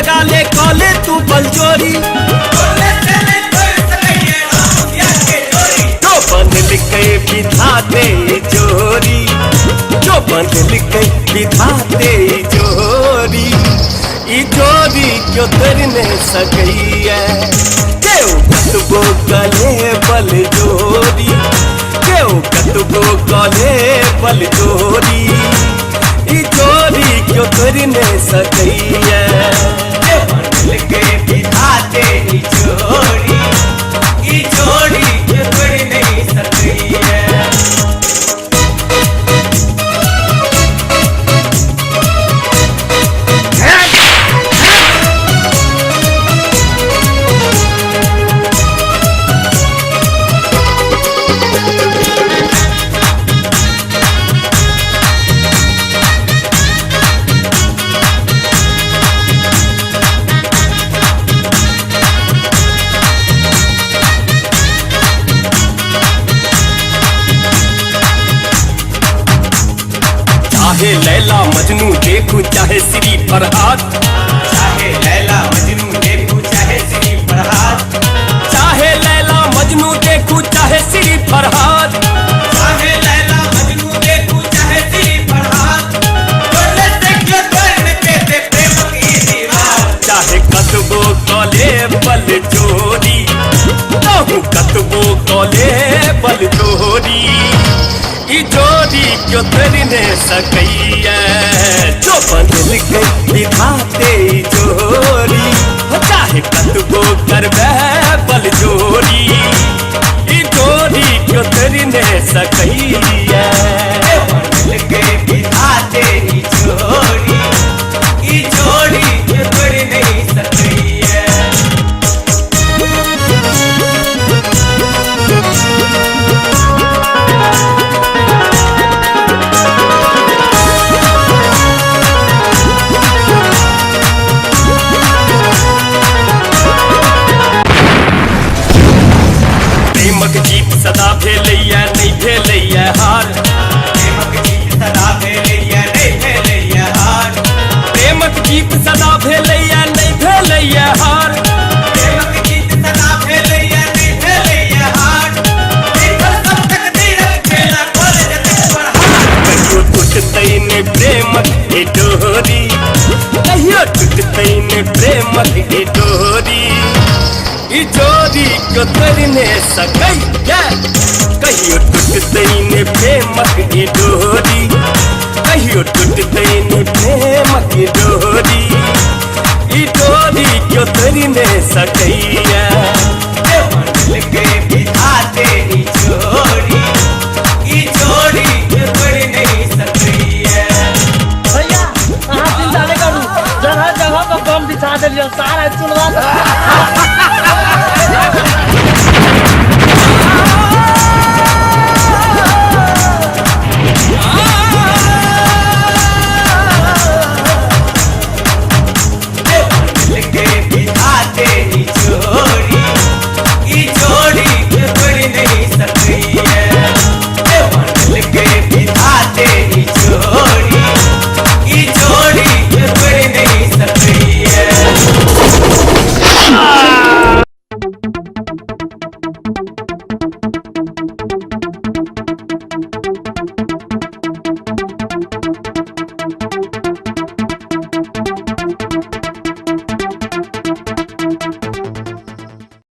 लगा ले कॉले तू बलजोरी। जो बंधल के बिठाते जोरी, जो बंधल के बिठाते जोरी, ई जोरी क्यों करने सकई है। क्यों कतबो गले बल जोरी, क्यों कतबो गले बल जोरी, ई जोरी क्यों करने सकई है। बंधल के बिठाते जोरी, ई जोड़ी क्यों कर नहीं सकई है। चाहे लैला मजनू देखूं चाहे श्री फरहाद, चाहे लैला मजनू देखूं चाहे श्री फरहाद, चाहे लैला मजनू देखूं चाहे श्री फरहाद, चाहे लैला मजनू देखूं चाहे श्री फरहाद, बोले से क्यों करने पे प्रेम की दीवार। चाहे कतबो कॉले बल जोरी, कहूं कतबो कॉले बल जोरी, ई जोड़ी क्यों करने सकई है। जो बंधल के बिठाते जोरी, चाहे कतबो करबे बल जोरी, ई जोड़ी क्यों करने सकई है। बंधल के बिठाते जोड़ी, ई जोड़ी क्यों कर नहीं सकई है। प्रेमक जीत सदा भेलैया नहीं भेलैया हार, प्रेमक जीत सदा भेलैया नहीं भेलैया हार, प्रेमक जीत सदा भेलैया नहीं भेलैया हार, प्रेमक जीत सदा भेलैया नहीं भेलैया हार। देखल सब तकदीर खेला खोल जते बरहार। कहियो टूटतै ने प्रेमक ए डोरी, कहियो टूटतै ने प्रेमक ए डोरी, ई जोड़ी क्यों करने सकई है। कहियो टूटतै ने प्रेमक ए डोरी, कहियो टूटतै ने प्रेमक ए डोरी, ई जोड़ी क्यों करने सकई है। बंधल के बिठाते जोड़ी, ई जोड़ी क्यों कर नहीं सकई है। भैया अहाँ चिंता नहीं करू, जगह जगह पर बम बिछा दिलियन, सारा चुनवा